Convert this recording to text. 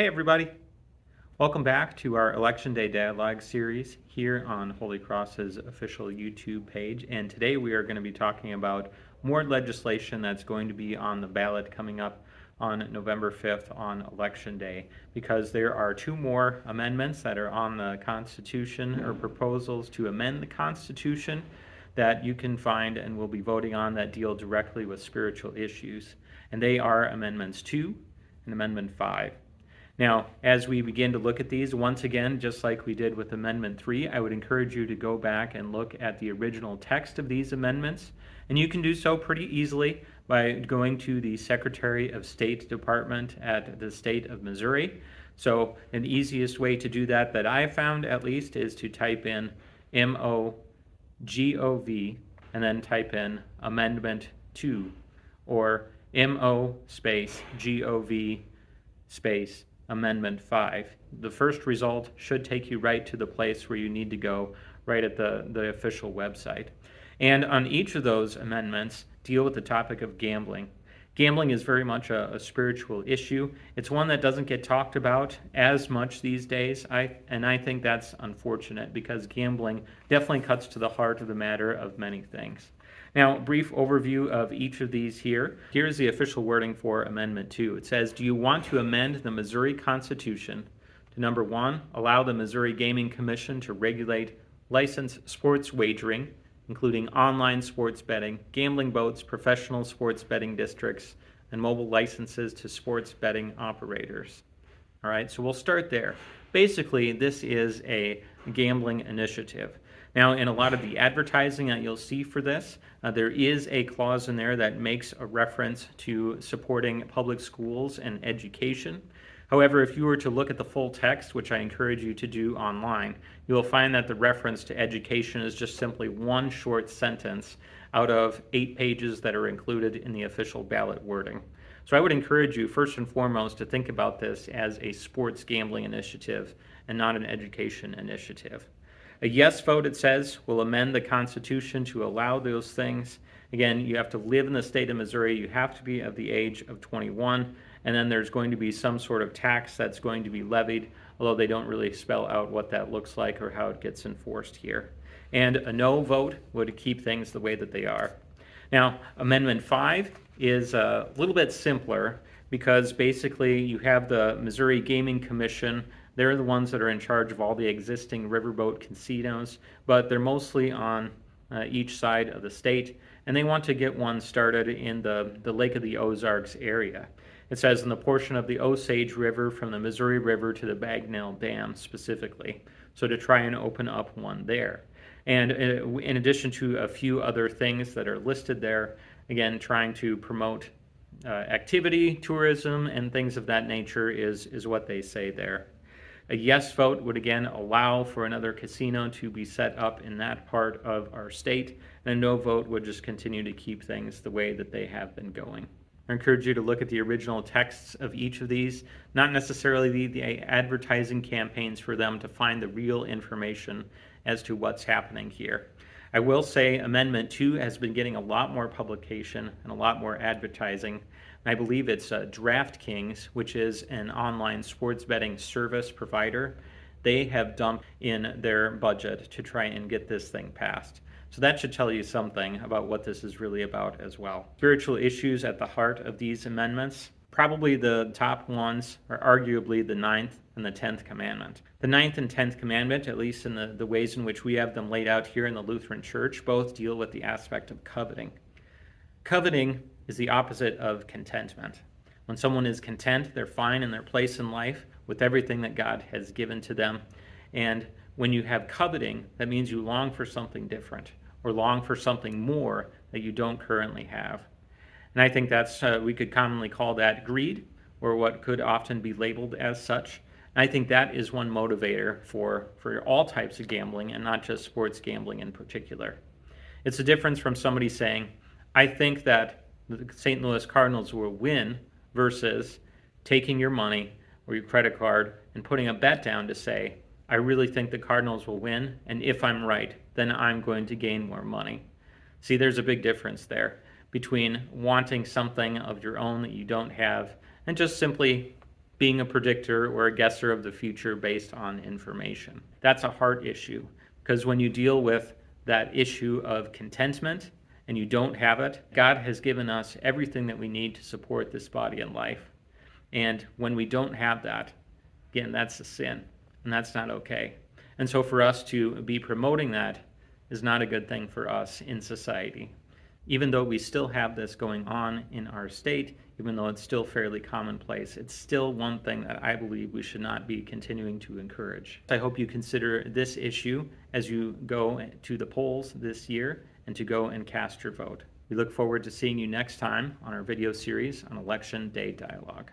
Hey everybody, welcome back to our Election Day Dialogue series here on Holy Cross's official YouTube page. And today we are going to be talking about more legislation that's going to be on the ballot coming up on November 5th on Election Day, because there are two more amendments that are on the Constitution, or proposals to amend the Constitution, that you can find and will be voting on that deal directly with spiritual issues. And they are Amendments 2 and Amendment 5. Now, as we begin to look at these, once again, just like we did with Amendment 3, I would encourage you to go back and look at the original text of these amendments. And you can do so pretty easily by going to the Secretary of State Department at the state of Missouri. So an easiest way to do that I've found, at least, is to type in MOGOV and then type in Amendment 2, or MO space GOV space Amendment 5. The first result should take you right to the place where you need to go, right at the official website. And on each of those amendments deal with the topic of gambling. Gambling is very much a spiritual issue. It's one that doesn't get talked about as much these days, and I think that's unfortunate, because gambling definitely cuts to the heart of the matter of many things. Now, brief overview of each of these here. Here's the official wording for Amendment 2. It says, do you want to amend the Missouri Constitution to, number 1, allow the Missouri Gaming Commission to regulate licensed sports wagering, including online sports betting, gambling boats, professional sports betting districts, and mobile licenses to sports betting operators? All right, so we'll start there. Basically, this is a gambling initiative. Now, in a lot of the advertising that you'll see for this, there is a clause in there that makes a reference to supporting public schools and education. However, if you were to look at the full text, which I encourage you to do online, you will find that the reference to education is just simply one short sentence out of 8 pages that are included in the official ballot wording. So I would encourage you, first and foremost, to think about this as a sports gambling initiative and not an education initiative. A yes vote, it says, will amend the Constitution to allow those things. Again, you have to live in the state of Missouri. You have to be of the age of 21. And then there's going to be some sort of tax that's going to be levied, although they don't really spell out what that looks like or how it gets enforced here. And a no vote would keep things the way that they are. Now, Amendment 5 is a little bit simpler, because basically you have the Missouri Gaming Commission. They're the ones that are in charge of all the existing riverboat casinos, but they're mostly on each side of the state, and they want to get one started in the Lake of the Ozarks area. It says in the portion of the Osage River from the Missouri River to the Bagnell Dam specifically, so to try and open up one there. And in addition to a few other things that are listed there, again, trying to promote activity, tourism, and things of that nature is what they say there. A yes vote would again allow for another casino to be set up in that part of our state, and a no vote would just continue to keep things the way that they have been going. I encourage you to look at the original texts of each of these, not necessarily the advertising campaigns for them, to find the real information as to what's happening here. I will say Amendment 2 has been getting a lot more publication and a lot more advertising. I believe it's DraftKings, which is an online sports betting service provider. They have dumped in their budget to try and get this thing passed. So that should tell you something about what this is really about as well. Spiritual issues at the heart of these amendments. Probably the top ones are arguably the Ninth and the Tenth Commandment. The Ninth and Tenth Commandment, at least in the ways in which we have them laid out here in the Lutheran Church, both deal with the aspect of coveting. Coveting is the opposite of contentment. When someone is content, they're fine in their place in life with everything that God has given to them. And when you have coveting, that means you long for something different, or long for something more that you don't currently have. And I think that's, we could commonly call that greed, or what could often be labeled as such. And I think that is one motivator for all types of gambling, and not just sports gambling in particular. It's a difference from somebody saying, I think that the St. Louis Cardinals will win, versus taking your money or your credit card and putting a bet down to say, I really think the Cardinals will win, and if I'm right, then I'm going to gain more money. See, there's a big difference there between wanting something of your own that you don't have and just simply being a predictor or a guesser of the future based on information. That's a heart issue, because when you deal with that issue of contentment and you don't have it, God has given us everything that we need to support this body and life. And when we don't have that, again, that's a sin, and that's not okay. And so for us to be promoting that is not a good thing for us in society. Even though we still have this going on in our state, even though it's still fairly commonplace, it's still one thing that I believe we should not be continuing to encourage. I hope you consider this issue as you go to the polls this year and to go and cast your vote. We look forward to seeing you next time on our video series on Election Day Dialogue.